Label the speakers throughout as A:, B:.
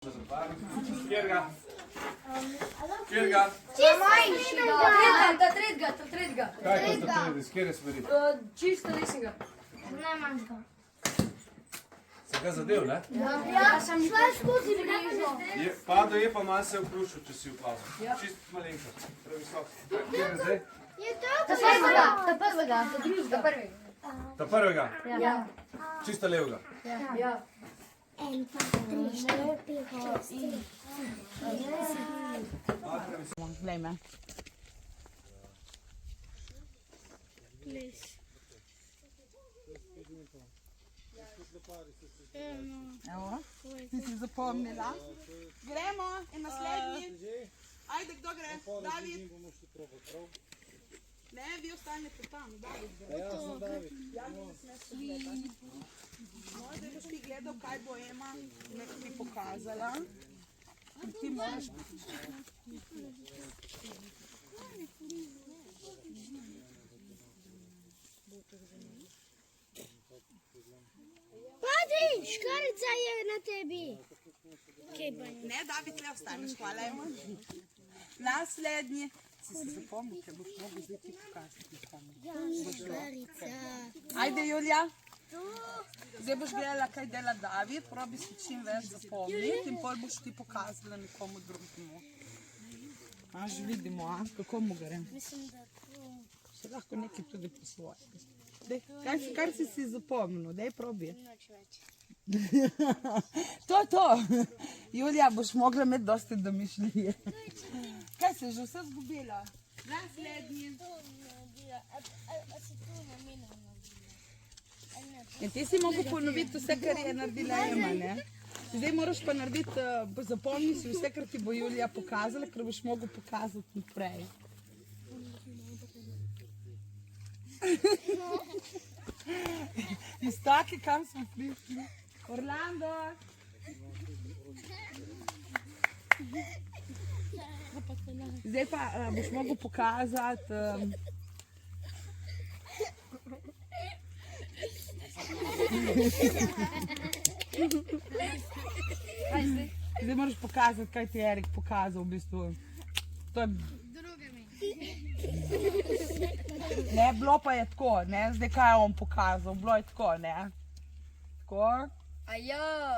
A: Kjerga? Kjerga?
B: Tretjega.
A: Kaj je to tretjega? Iz kjere smeri?
B: Čisto desnega.
C: Ne manjka.
A: Se ga zadev, ne?
C: Ja, šla skozi blizu.
A: Pado je pa malo se vkrušil, če si vplazil. Čist malenko. Previsok. Kjer je zdaj?
C: Je to?
B: Ta prvega.
A: Ta prvega?
B: Ja.
A: Čista levega.
B: Ja.
C: 1, 2, 3, 4, 5, 6, 7.
D: Glej me. Evo, ti si zapomnila. Gremo in naslednji. Ajde, kdo gre? David. Ne, vi ostanete tam. David.
E: Ja sam David.
D: No, zdaj boš ti gledal, kaj bo Ema ti pokazala. In ti moraš...
C: Padi, škarica je na tebi.
D: Ne, David, le ostaneš. Hvala, Ema. Naslednji. Si se zapomnil, ker boš mogel zdaj ti pokazati nekomu.
C: Škarica.
D: Ajde, Julija. Zdaj boš gledala, kaj dela David, probi si čim več zapomniti in potem boš ti pokazala nekomu drugemu. Až vidimo, kako mu gre.
C: Mislim, da to...
D: Se lahko nekaj tudi po svoje. Kar si zapomnil, daj probi.
C: Noč več.
D: To. Julija, boš mogla imeti dosti domišljije. Kaj se že vse zgubila? Naslednji.
C: A si tu namenil?
D: In ti si mogel ponoviti vse, kar je naredila Ema, ne? Zdaj moraš pa narediti, zapomni si vse, kar ti bo Julija pokazala, ker boš mogel pokazati naprej. Iz taki, kam smo prišli? Orlando! Zdaj pa boš mogel pokazati... Zdaj moraš pokazati, kaj ti je Erik pokazal v bistvu. To je... Ne, bilo pa je tako, ne, zdaj kaj je on pokazal, bilo je tako, ne. Tako.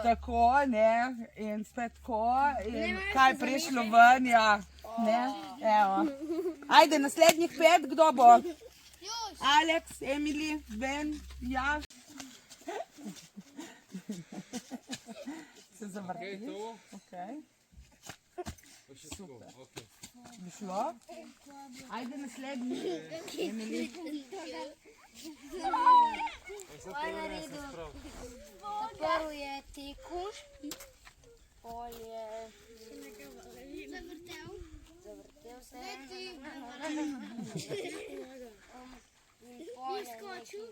D: Tako, ne, in spet tako, in kaj je prišlo ven, ja. Ne, evo. Ajde, naslednjih 5, kdo bo? Alex, Emily, Ben, Jaš. Se zavrti. Okay. Super. Bi šlo? Ajde naslednji. Emily.
C: Prvo je tekuš. Pol je... Zavrtel se. Pol je skočil.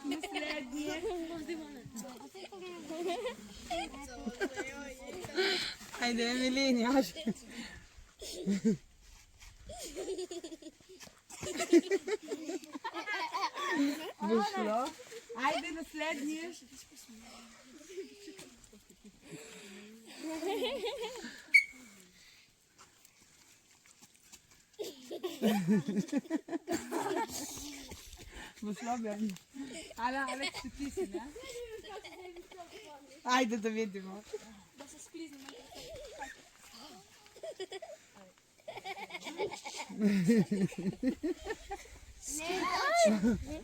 D: Naslednji. Ajde, Emily in Jaš. Bo šlo? Ajde, naslednji. Bo šlo, Bern? Alex, ti si, ne? Ajde, da vidimo. Da se sklizimo.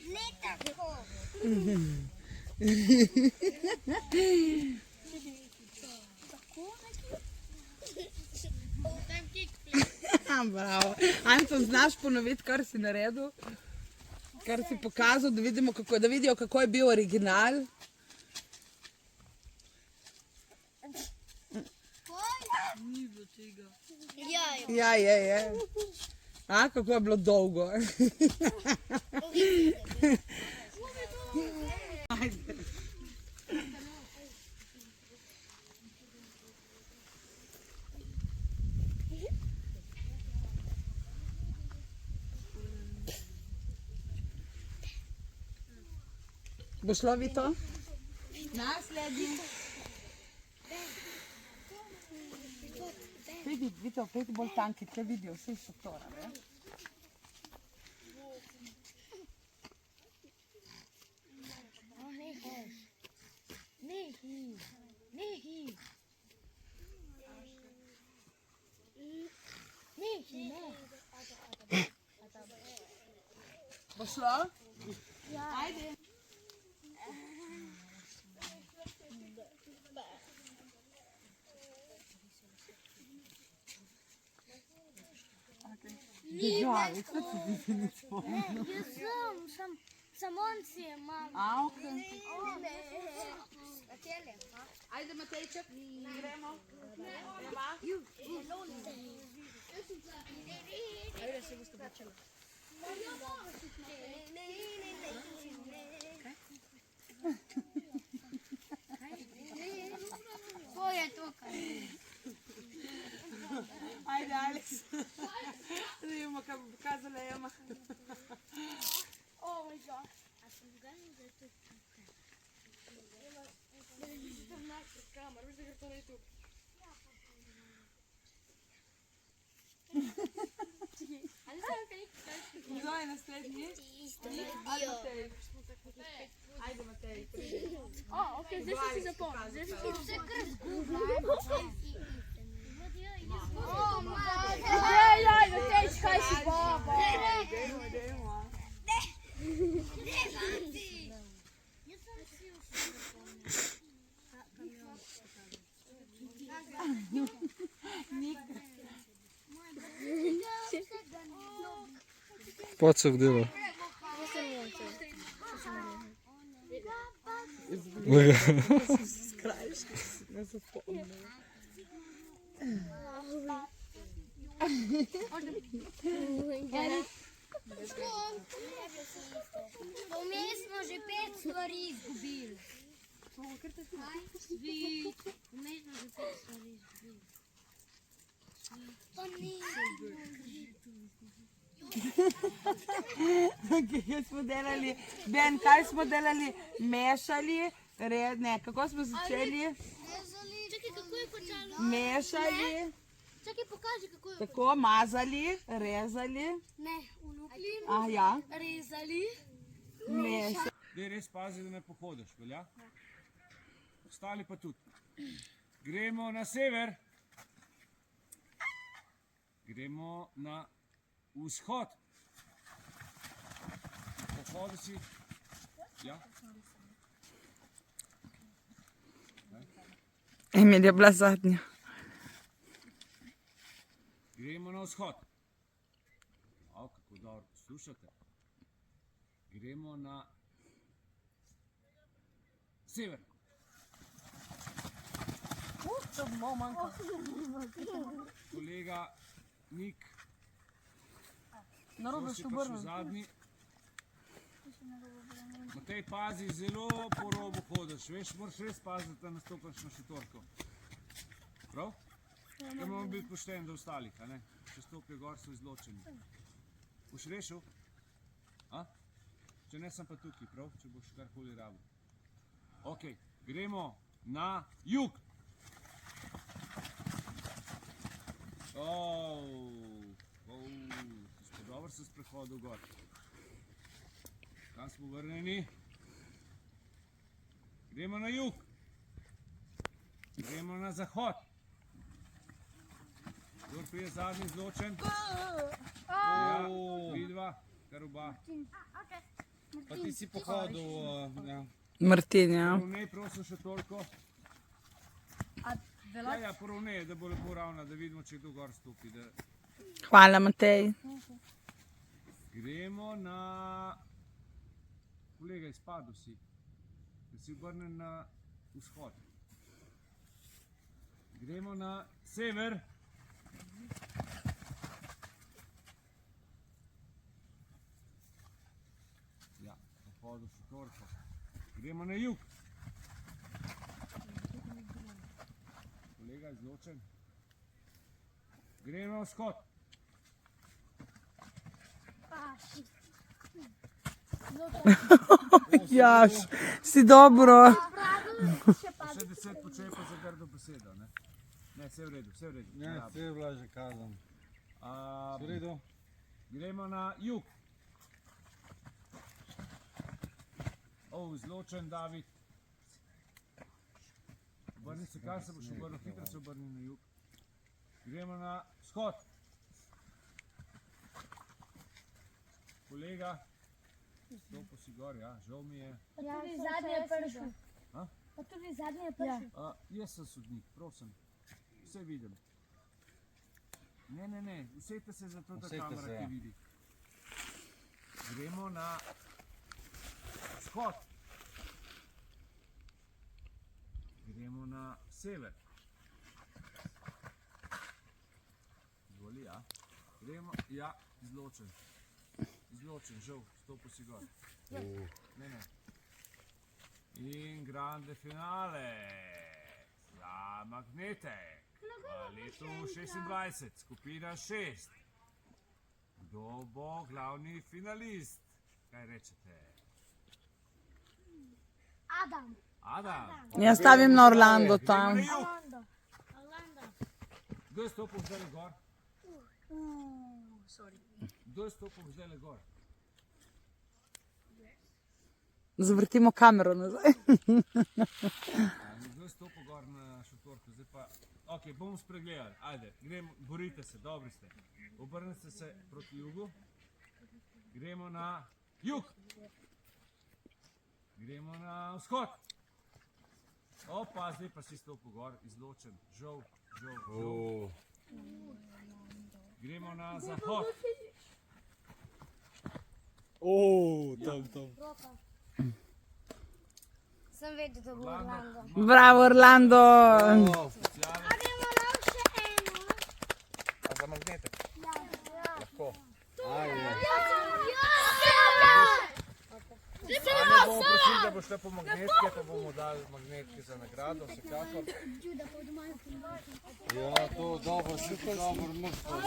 C: Ne tako.
D: Bravo. Anton, znaš ponoviti, kar si naredil? Kar si pokazal, da vidimo, da vidijo, kako je bil original. Ja, je. A, kako je bilo dolgo. Ajde. Bo šlo vi to? Naslednji. Pejdi bolj tanki, te vidijo vse šotora, ne? Bo šlo? Ajde. Državi, kaj si ti ni spomnil?
C: Jaz sem on si je mama.
D: A, okej.
C: Katele?
D: Ajde, Matejček, gremo.
B: Ajde se boste počeli.
C: To je to, kaj.
D: Ajde, Alex. Da vidimo, kaj bo pokazala Ema.
C: Oh my god. A sem zganil, da je to tukaj.
B: Kamera, veš da gre to na YouTube.
D: Kdo je naslednji? Ajde, Matej. Ajde, Matej.
B: O, okej, zdaj si zapomnil. Zdaj si
C: Vse kar zgublja.
B: Oh, Ej, Matejč, kaj si baba?
D: Dejmo, dejmo.
C: Jaz sem si vse
E: Pacov dela.
D: Skrajški, ne zapomnim.
C: Vmes smo že 5 stvari izgubili. Vmes smo že 5 stvari izgubili. Pa ni.
D: Kaj smo delali? Ben, kaj smo delali? Mešali, ne, kako smo začeli?
C: Čakaj, kako je počalo?
D: Mešali,
C: Čakaj, pokaži, kako je.
D: tako, mazali, rezali.
C: Ne, ulupli.
D: Ah, ja,
C: Rezali.
D: mešali.
A: Dej res pazi, da ne pohodiš, velja? Ostali pa tudi. Gremo na sever. Gremo na vzhod. Pohodi si. Ja.
D: Emil je bila zadnja.
A: Gremo na vzhod. O, kako dobro poslušate. Gremo na sever. Kolega Nik,
B: Narobe
A: si pa še zadnji. Matej, pazi, zelo po robu hodiš, veš, moraš res paziti, da nastopaš na šotorko. Prav? Ker moramo biti pošteni do ostalih, a ne? Če stopijo gor, so izločeni. Boš rešil? A? Če ne, sem pa tukaj, prav? Če boš karkoli rabil. Ok, gremo na jug. Dobro se sprehodil gor. Tam smo vrnjeni. Gremo na jug. Gremo na zahod. Kdor prije zadnji izločen. Ja, vidva, kar oba.
E: Pa ti si pohodil, ja.
D: Martin, ja.
A: Porovnej, prosim, še toliko. Ja, porovnej, da bo lepo ravna, da vidimo, če kdo gor stopi.
D: Hvala, Matej.
A: Gremo na... Kolega, izpadel si. Da si obrnen na vzhod. Gremo na sever. Ja, pohodil šotorko. Gremo na jug. Kolega, izločen. Gremo na vzhod.
D: Jaš, si dobro.
A: Še 10 počepa za grdo besedo, ne? Ne, vse v redu, vse v redu.
E: Ne, vse je bila že kazan. V redu.
A: Gremo na jug. Izločen David. Obrni se, kar se boš obrnil, hitro se obrni na jug. Gremo na vzhod. Kolega, stopil si gor, ja, žal mi je.
C: Tudi zadnji je prišel.
A: A?
C: Pa tudi zadnji je prišel.
A: Jaz sem sodnik, prosim. Vse vidim. Ne, usejte se zato, da
E: Usejte
A: kamera
E: se,
A: te
E: ja.
A: vidi. Gremo na vzhod. Gremo na sever. Zvoli, ja. Gremo, ja, izločen. Izločen, žal, stopil si gor. Ne. In grande finale za Magnetek v letu 26, skupina 6. Kdo bo glavni finalist? Kaj rečete?
C: Adam.
A: Adam.
D: Jaz stavim na Orlando tam.
C: Orlando.
A: Kdo je stopil zdaj gor? Kdo je stopil zdaj gor?
D: Zavrtimo kamero nazaj.
A: Kdo je stopil gor na šotorku? Zdaj pa, ok, bomo spregledali. Ajde, gremo, borite se, dobri ste. Obrnite se proti jugu. Gremo na jug. Gremo na vzhod. Opa, zdaj pa si stopil gor, izločen. Žal. Gremo na zahod.
E: Tam.
C: Sem vedel, da bo Orlando.
D: Bravo, Orlando.
C: Gremo na še eno.
A: A za Magnetek? Lahko. Ne bomo prosili, da bo šle po magnetke, pa bomo dali magnetke za nagrado, vsekakor.
E: Ja, to dobro, super, dobro, mrtvo.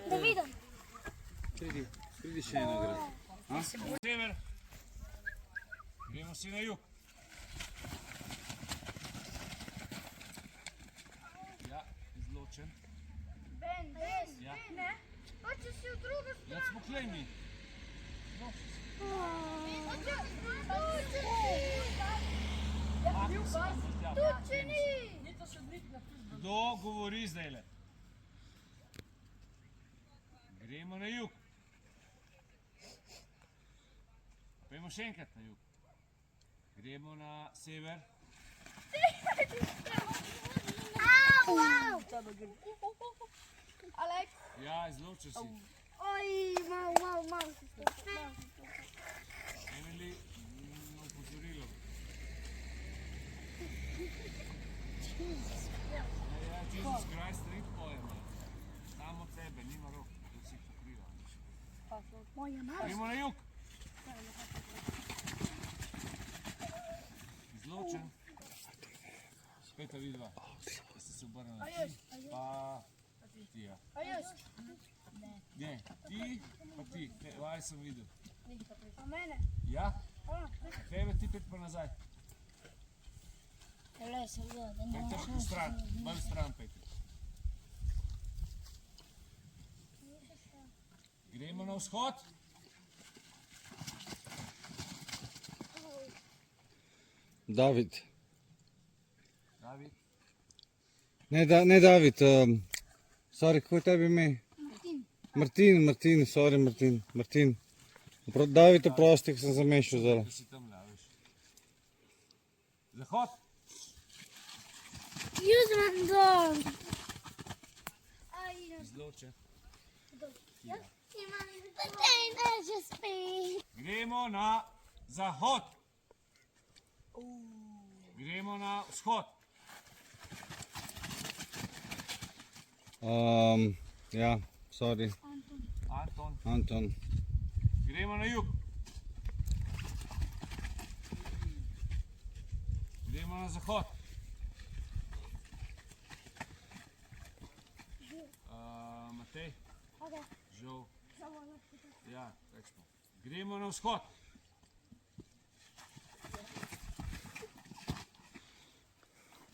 C: Da vidim.
E: Pridi še ena igra.
A: Sever. Gremo si na jug. Ja, izločen. Ja.
C: Hoče si v drugo
A: Ja, smo klejni. Kdo govori zdajle? Gremo na jug. Pojdimo še enkrat na jug. Gremo na sever. Ja, izločil si.
C: Oj, malo.
A: Emily, opozorilo. Ja, Jesus Christ, rit pojema. Samo tebe, nima rok, da si pokriva. Gremo na jug. Izločen. Spet vidva. Ste se obrnili. Pa ti, ja. Ne, ti, pa ti. Vaj sem videl.
C: A mene?
A: Ja? Tebe ti pet pa nazaj.
C: Glej, sem videl, da ne.
A: Pejte v stran, bolj stran pejte. Gremo na vzhod.
E: David.
A: David.
E: Ne David, sorry, kako je tebi ime? Martin, sorry Martin. David, oprosti, ko sem zamešal zdaj.
A: Da si tam laviš. Zahod.
C: Use my dog.
A: Izloče.
C: Neće spet.
A: Gremo na zahod. Gremo na vzhod.
E: Ja, sorry, Anton.
A: Gremo na jug. Gremo na zahod. Matej. Žal, Ja, recimo. Gremo na vzhod.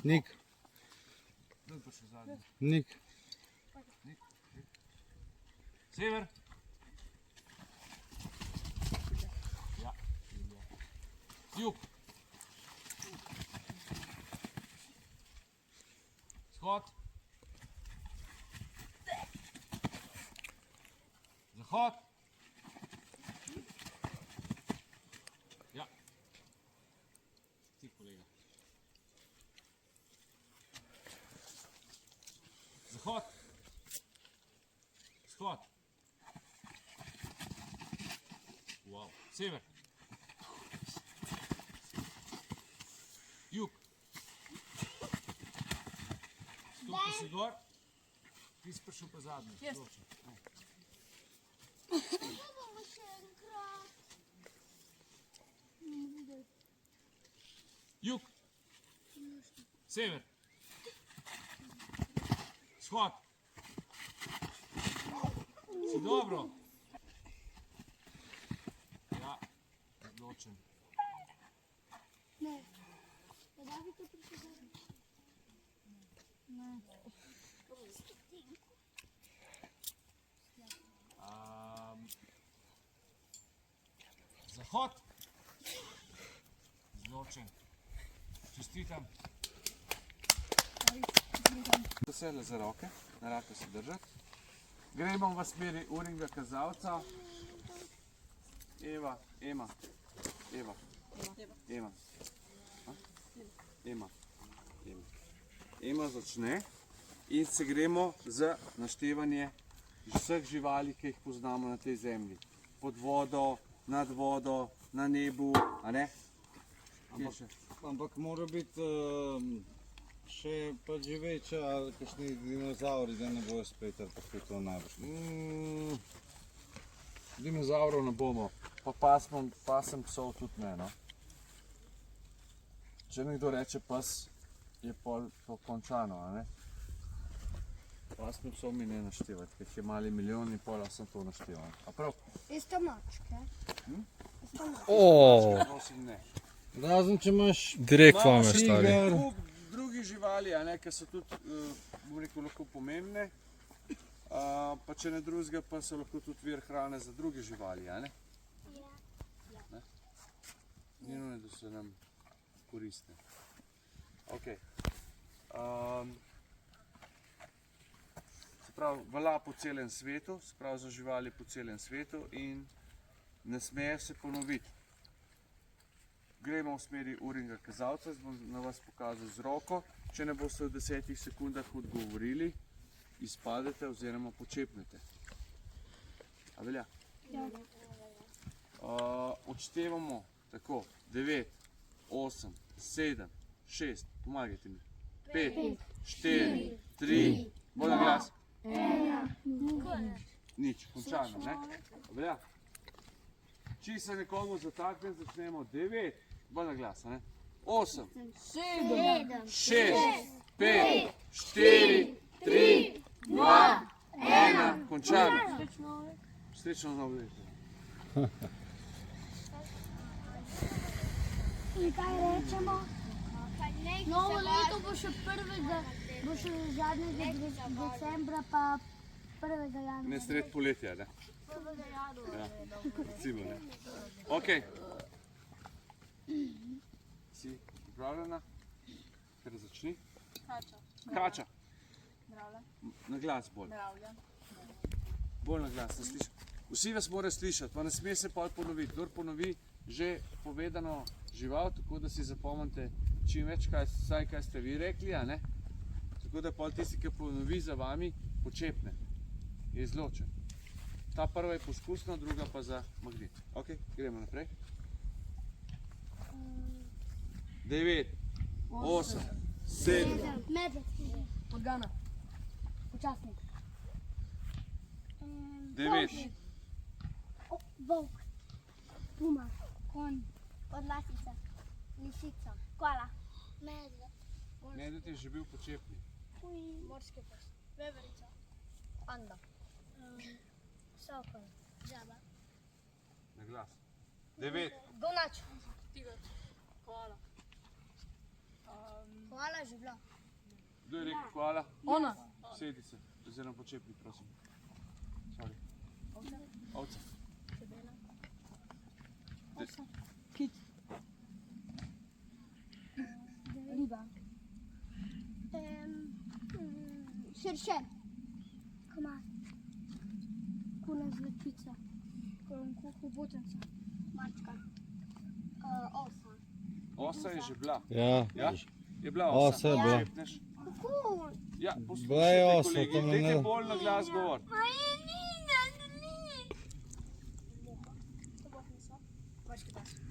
E: Nik,
A: Kdo je prišel zadnji?
E: nik.
A: Sever. Ja. Jug. Vzhod. Zahod. Ja. Ti, kolega. Zahod. Vzhod. Wow. Sever. Jug. Stopni si gor. Ti si prišel pa zadnji.
B: Jaz.
A: Odločen. Jug. Sever. Vzhod. Si dobro? Ja, odločen. Zahod. Zločen. Čestitam. Vesele za roke, ne rate se držati. Gremo v smeri uringa kazalca. Eva, Ema, Eva, Ema, Ema, Ema začne in se gremo za naštevanje vseh živali, ki jih poznamo na tej zemlji. Pod vodo, nad vodo, na nebu, a ne?
E: Ampak mora biti še pa živeča ali kakšni dinozauri, da ne bojo spet ali pa kaj to najbrž.
A: Dinozavrov ne bomo, pa pasem psov tudi ne, no. Če nekdo reče pes, je pol to končano, a ne? Pasmi psov mi ne naštevati, ker jih je mali milijon in pol sem to našteval. A prav?
C: Isto mačke.
A: Prosim ne.
E: Razen če imaš
F: Direkt vame,
A: Imamo še
F: stari.
A: kup drugih živali, a ne, ki so tudi, bom rekel, lahko pomembne. Pa če ne drugega, pa so lahko tudi vir hrane za druge živali, a ne? Ne? Ni nujno, da so nam koristne. Ok. Se pravi, velja po celem svetu, se pravi za živali po celem svetu in ne smeje se ponoviti. Gremo v smeri uringa kazalca, zdaj bom na vas pokazal z roko. Če ne boste v 10 sekundah odgovorili, izpadete oziroma počepnete. A velja? Ja. Odštevamo tako 9, 8, 7, 6, pomagajte mi. 5, 4, 3, bolj na glas. Nič, končano, ne? A velja? Če se nekomu zatakne, začnemo 9, bolj na glas, ne? 8, 6, 5, 4, 3, 2, 1, končano. Srečno novo leto.
C: In kaj rečemo? Novo leto bo še zadnjega decembra, pa 1. januarja.
A: Ne sred poletja, ne?
C: 1. januarja.
A: Ja, recimo, ne? Ok. Si pripravljena? Kar začni. Kača. Na glas bolj. Bolj na glas, ne slišim. Vsi vas morajo slišati, pa ne sme se pol ponoviti. Kdor ponovi že povedano žival, tako da si zapomnite čim več, vsaj kaj ste vi rekli, a ne? Tako da pol tisti, ki ponovi za vami, počepne. Je izločen. Ta prva je poskusna, druga pa za magnet. Ok, gremo naprej. 9, 8, 7,
C: Medved.
B: Organa.
C: Počasnik.
A: 9,
C: Volk. Puma. Konj. Podlasica. Lisica. Koala. Medved.
A: medved je že bil počepni.
C: Morski pes. Veverica. Panda. Sokol. Žaba.
A: Na glas. 9.
C: Govnač.
B: Koala.
C: Koala je že bilo.
A: Kdo je rekel koala?
B: Ona.
A: Sedi se, oziroma počepni, prosim. Sorry. Ovca.
B: Kit.
C: Riba. Širše. Komar. Kuna zlatica. Hobotenca. Mačka. Osa.
A: Osa je že bila.
E: Ja,
A: Ja? Je bila osa.
E: Osa je bila.
A: Počepneš?
C: Kako?
A: Ja,
E: Bila je
A: poslušajte,
E: osa,
A: kolegi,
E: to me
A: dajte
E: ne-
A: bolj na glas govor.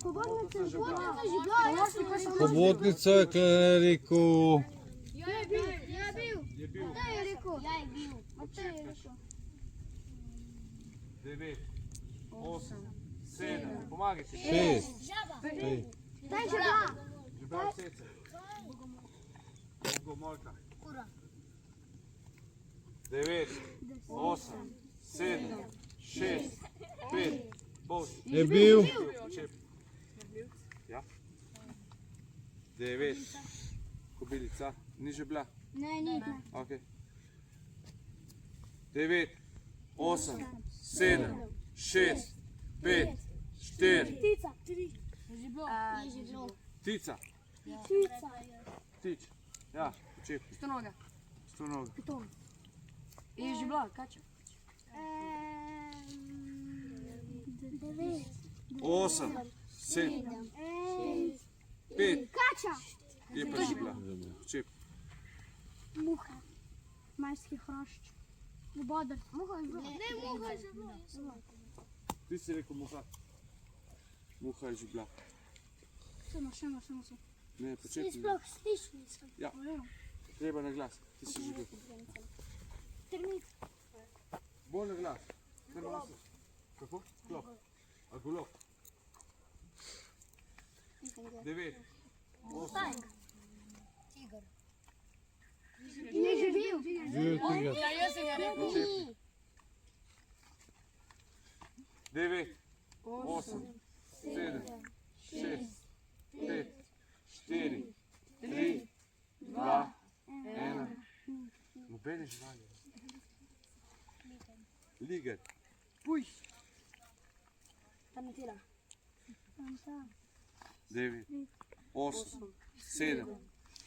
C: Hobotnica je že bila.
E: Hobotnica je kar rekel,
C: Je bil.
A: Je bil.
C: Matej je rekel. Ja, je bil. Matej je rekel.
A: 9, 8, 7, pomagajte.
E: 6,
C: Žaba.
E: 3.
C: Daj že bila.
A: Že bral sece. Bogomolka.
C: Kura.
A: 9, 8, 7, 6, 5, boš.
E: Je bil,
A: Počep. Ja. 9, kobilica. Ni že bila?
C: Ne, ni.
A: Ok. 9, 8, 7, 6, 5, 4.
C: Ptica. Je že bilo. Je že bilo.
A: Ptica.
C: Ptica.
A: Ptič. Ja, počep.
B: Stonoga.
A: Stonog.
C: Piton.
B: Je že bila, kača.
C: 9.
A: 8, 7, 5.
C: Kača.
A: Je pa že bila. Počep.
C: Muha. Majski hrošč. Bodr. Muha je bila. Ne, muha je že bila.
A: Ti si rekel muha. Muha je že bila.
C: Samo.
A: Ne, počep.
C: Sploh slišnico.
A: Ja, treba na glas. Ti si že bil.
C: Termit.
A: Bolj na glas. Ne malo se. Kako? Klop. A golob. 9, 8,
C: Tiger. Je že bil.
E: bil tiger.
B: Ja, jaz sem ga rekel.
A: počep. 9, 8, 7, 6, 5, 4, 3, 2, 1. Nobene živali. Liger.
B: Puj.
C: Pantera.
A: 9, 8, 7,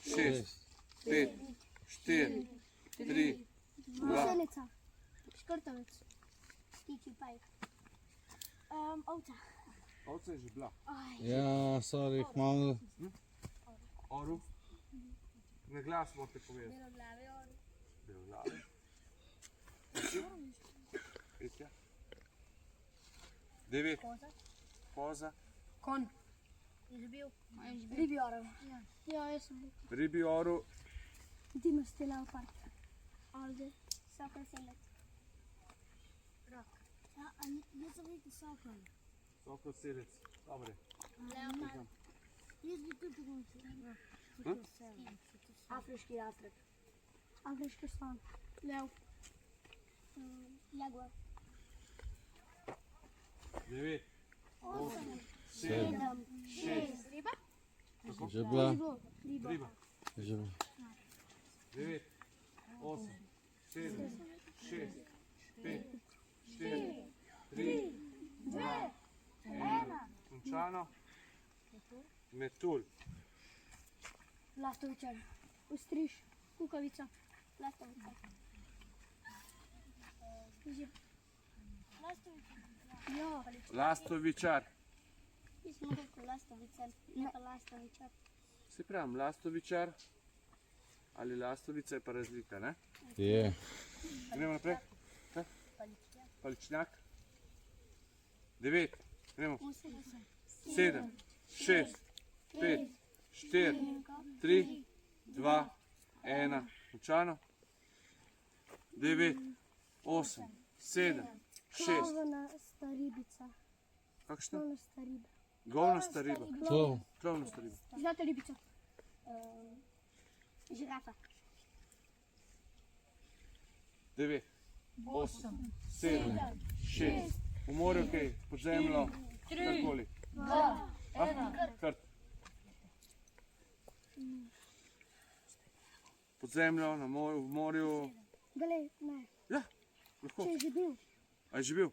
A: 6, 5, 4, 3, 2.
C: Mušenica. Škrtovec. Ptiči pajk. Ovca.
A: Ovca je že bila.
E: Ja, sorry, malo.
A: Oru. Na glas morate povedati.
C: Beloglavi oreh.
A: Beloglavi. Petja. 9,
C: Koza.
A: koza.
B: Kon.
C: Je že bil. Ribi oreh. Ja, jaz sem bil.
A: Ribi oru.
C: Dimasti leopard. Alde. Sokol selec. Rok. Ja, jaz sem rekel sokol.
A: Sokol selec. Dobre.
C: Leopard. Jaz bi tudi rekel. Afriški jastreb. Afriški slon. Lev. Jaguar.
A: 9, 8, 7, 6.
C: Riba?
E: Že bila,
C: Riba.
A: Riba.
E: že bila.
A: 9, 8, 7, 6, 5, 4, 3, 2, 1. Končano. Metul.
C: Lastovičar. Ostriž. Kukavica. Lastovica. Lastovičar. Ja.
A: Lastovičar.
C: Jaz sem rekel lastovica, ne pa lastovičar.
A: Se pravim, lastovičar ali lastovica je pa razlika, ne?
E: Je.
A: Gremo naprej. Kaj? Paličnjak. 9, gremo. 7, 6, 5, 4, 3, 2, 1. Končano. 9, 8, 7, 6.
C: Klovnasta ribica.
A: Kakšna?
C: Klovnasta riba.
A: Govnasta riba.
E: To,
A: Klovnasta riba.
C: Zlata ribica. Žirafa.
A: 9, 8, 7, 6. V morju kaj, pod zemljo, karkoli.
B: 2,
A: Krt. Pod zemljo, na morju, v morju.
C: Glej, ne.
A: Ja, lahko.
C: Če je že bil.
A: A je že bil?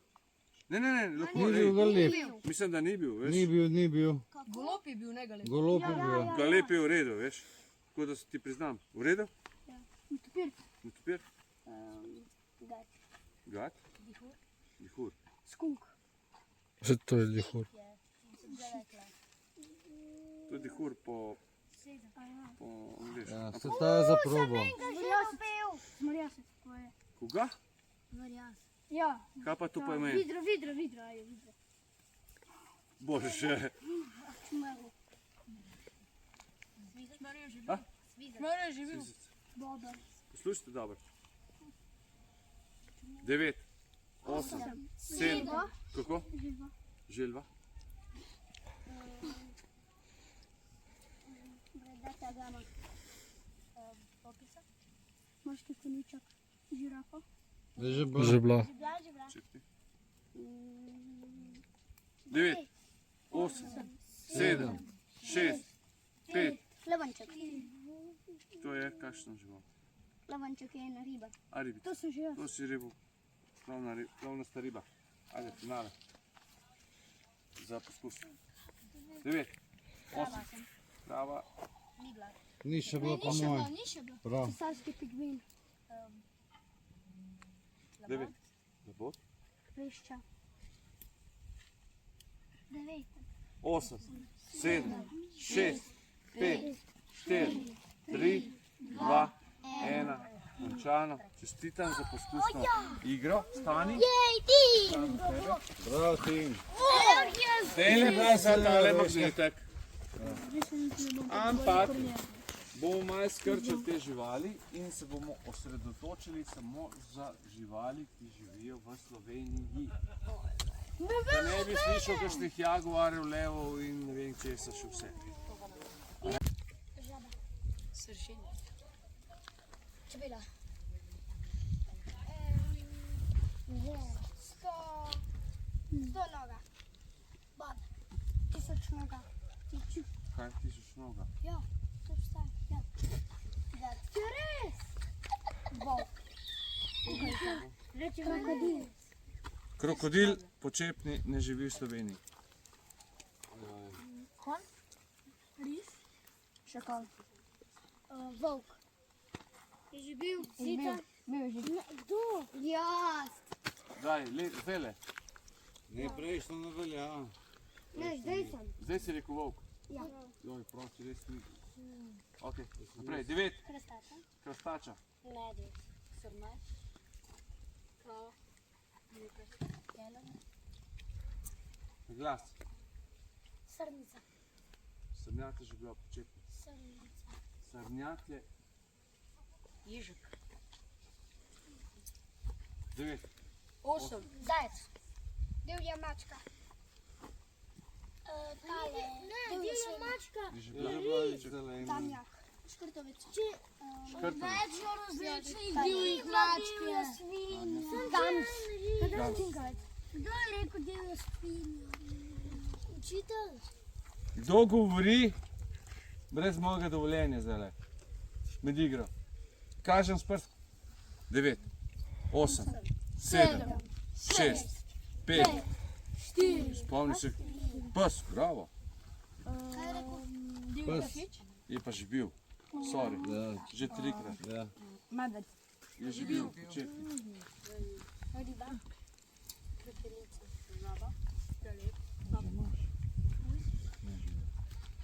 A: Ne, lahko.
E: Ni bil galeb.
A: Mislim, da ni bil, veš.
E: Ni bil.
D: Golop je bil, ne galeb.
E: Golob je bil.
A: Galeb je v redu, veš. Tako da se ti priznam. V redu?
C: Netopir.
A: Netopir?
C: Gat.
A: Gat? Dihur.
C: Skunk.
E: Že to je dihur.
A: To je dihur po angliško.
E: Ja, se ta za probo.
C: Zmorjasec. To je.
A: Koga?
C: Ja.
A: Kaj pa to pomeni?
C: Vidro. Ajde, vidro.
A: Bože.
D: Mene je že bil.
C: Bober.
A: Poslušajte dobro. 9, 8, 7. Kako?
C: Živa.
A: Želva.
C: Bredata gama. Morski koniček. Žirafa.
E: Že bila.
A: Čekaj. 9, 8, 7, 6, 5.
C: Levanček.
A: To je kakšno žival?
C: Levanček je ena riba.
A: A ribica.
C: To so že jaz.
A: To si ribo. Plovnasta riba. Ajde, finale. Za poskus. 9, 8. Prava.
E: Ni še bilo po mojem. Prav.
C: Cesarski pigvin.
A: 9. Labod.
C: Vešča. 9.
A: 8, 7, 6, 5, 4, 3, 2, 1. Končano. Čestitam za poskusno igro. Stani.
E: Prav, Tim.
A: Dejle glas za tale magnetek. Ampak bomo malo skrčili te živali in se bomo osredotočili samo za živali, ki živijo v Sloveniji. Da ne bi slišal kakšnih jaguarjev, levov in ne vem česa še vse.
D: Sršenje.
C: Čebela. 100 noga. Bob. 1000 noga.
A: Kaj 1000 noga?
C: Ja, to vse. Ja. Je res. Volk. Krokodil.
A: Krokodil počepni ne živi v Sloveniji.
C: Kon. Ris. Šakal. Volk. Je že bil zica?
D: Bil že.
C: Kdo? Jaz.
A: Daj, zdajle.
E: Ne, prejšnjo ne velja.
C: Ne, zdaj sem.
A: Zdaj si rekel volk.
C: Ja.
A: Joj, prosti, res ni. Ok, naprej. 9.
C: Krastača.
A: Krastača.
C: Medved. Srnač. Krava. Jelena.
A: Glas.
C: Srnica.
A: Srnjak je že bila počepna.
C: Srnica.
A: Srnjak je
D: Ježek.
A: 9.
D: 8.
C: Zajec. Divja mačka. Tale. Divja mačka.
A: Je že
E: Je
A: bila.
E: že bila izdala in...
C: Tamjak. Škrtovec.
A: Škrtovic.
C: Različnih divjih mačk je. Gams. Kdo je rekel divja svinja? Učitelj.
A: Kdo govori brez mojega dovoljenja zdajle? Med igro. Kažem s prstom. 9, 8, 7, 6, 5, 4. Spomni se. Pes, bravo.
C: Kaj je rekel?
E: Pes.
A: Je pa že bil. Sorry.
E: Ja,
A: Že 3-krat.
E: ja.
D: Medved.
A: Je že bil počepni.
C: Riba. Krepelica.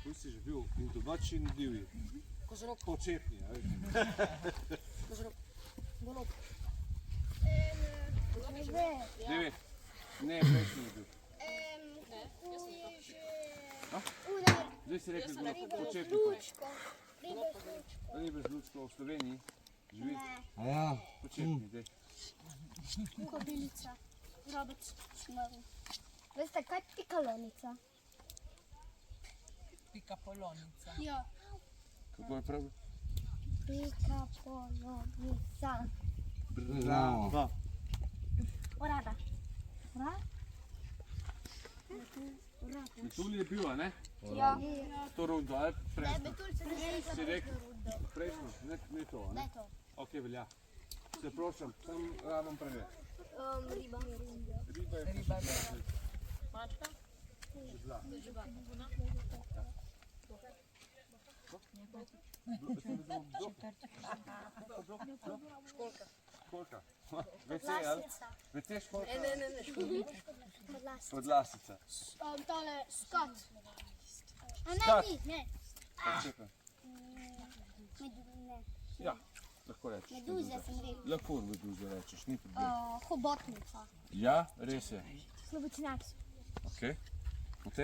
A: Tu si že bil in domači in divji.
D: Kozorog.
A: Počepni, a veš.
D: Kozorog.
C: Golob.
A: 9. Ne, prejšnji je bil. Zdaj si rekel, da je počepni. Ribe z Lučko v Sloveniji živi.
E: A ja,
A: Počepni, zdaj.
C: Kobilica. Robec. Šmrl. Veste, kaj je pikalonica?
D: Pika polonica.
C: Ja.
A: Kako je prav?
C: Pikapolonica.
E: bravo.
C: Orada.
A: Metulj je bil, a ne?
C: Ja.
A: To rundo, ali prejšnjo?
C: Betul se ne
A: Si rekel? Prejšnjo, ne to, a ne?
C: to.
A: Ok, velja. Se prošam, sem rabim preveriti.
C: Riba.
A: Riba je
D: Riba.
A: žebla. Školjka. VC, ali? VC školjka? Podlasica.
C: Tole skot. A
A: Skat.
C: ne.
A: Čekaj.
C: Ne.
A: Ja, lahko rečeš.
C: Meduze sem rekel.
A: Lahko meduze rečeš, ni problem.
C: Hobotnica.
A: Ja, res je.
C: Slobodnjak.
A: Ok, ok.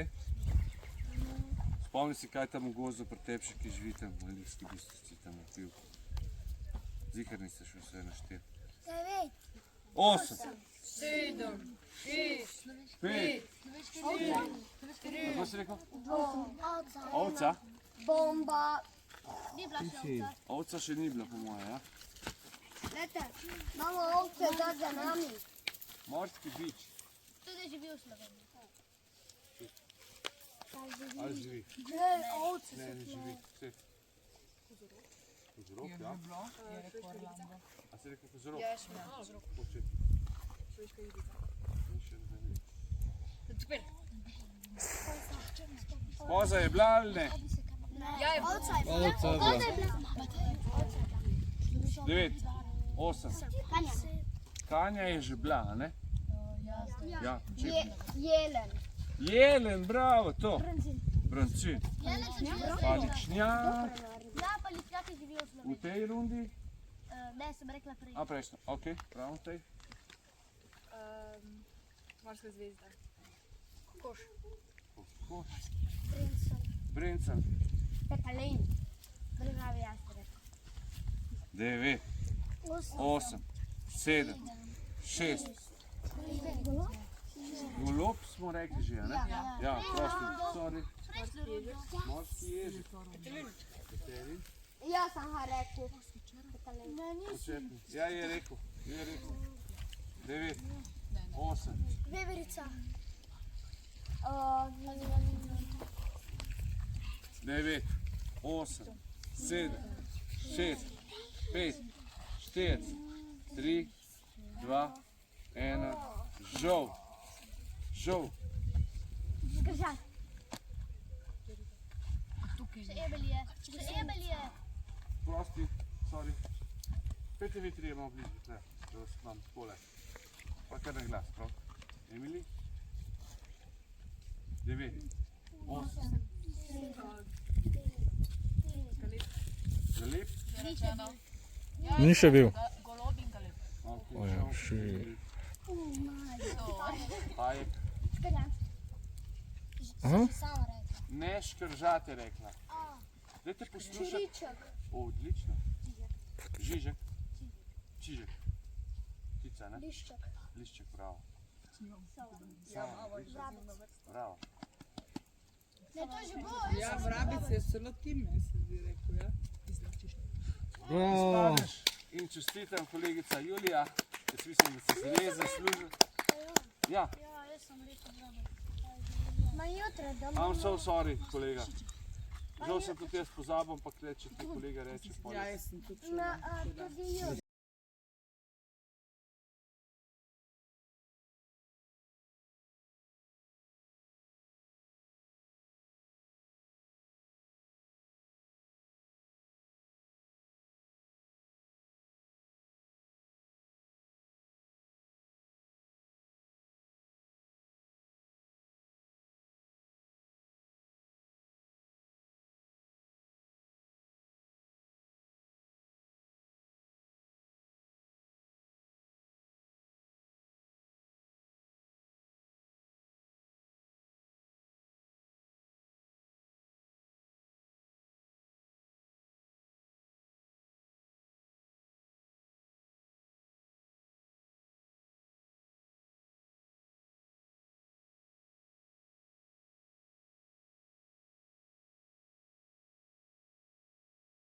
A: Spomni si, kaj tam v gozdu pri tepši, ki živi tam v Ilirski Bistrici, tam na Pivku. Zikar niste še vse našteli.
C: 9.
A: 8, 7, 6, 5, kako si rekel?
C: Ovca.
A: Ovca?
C: Bomba. Ni bila še ovca.
A: Ovca še ni bila po moje, ja?
C: Glejte, imamo ovce za nami.
A: Morski bič.
C: Tudi živi v Sloveniji.
A: Ali živi?
C: Ne, ovce
A: Ne, ne živi. Vse. Kozorog,
D: Je
A: ja.
D: bilo, je rekel Orlando.
A: A si rekel kozorog?
D: Ja, še bilo.
A: Oče. Ni še ne. Koza je bila ali ne?
C: Ovca je bila.
E: Ovca je bila.
C: Ovca je bila.
A: 9, 8.
C: Kanja.
A: Kanja je že bila, a ne? Ja, čepni.
C: Jelen.
A: Jelen, bravo, to. Brancin.
C: Jelen se živi v
A: Paličnjak.
C: Ja, paličnjaki živijo v
A: V
C: Sloveniji.
A: tej rundi.
C: Ne, sem rekla prej.
A: A prejšnjo, ok, prav v tej.
B: Morska zvezda.
A: Koš.
C: Prinsen.
A: Brincen.
C: Petalin. Pravi jaz rekla.
A: 9, 8, 7, 6. Golob smo rekli že, a ne? Ja, prosti, sorry. Morski ježek. Petelin.
C: Jaz sem ga rekel. Petalin.
A: Počepni. Ja, je rekel. 9, 8,
C: Veverica.
A: 9, 8, 7, 6, 5, 4, 3, 2, 1. Žol. Žol.
C: Zgržan. Še ebelje. Še ebelje.
A: Prosti, sorry. Pejte vi trije malo bližje, tle, da vas imam takole. Pa kar na glas, prav? Emily? 9, 8. Galeb?
E: Ni še bil.
B: Golob in galeb.
A: Okay,
E: ja,
A: žol. Pajek.
E: Aha.
C: Sama rekla.
A: Ne škržate, rekla. Dajte poslušati.
C: Čiriček.
A: Odlično. Žižek. Čižek. Ptica, ne?
C: Lišček.
A: Lišček, bravo. Bravo.
C: Ne, to je že bilo.
D: Ja, vrabec je celo tim, se zdi rekel, ja.
E: Bravo.
A: Izpadeš in čestitam kolegica Julija. Jaz mislim, da si se res zaslužil. Ja,
C: Ja, jaz sem rekel bravo. Ma jutra, da
A: I'm so sorry, kolega. Žal sem tudi jaz pozabil, ampak če ti kolega reče,
D: Ja, jaz sem tudi šel.
C: tudi jutro.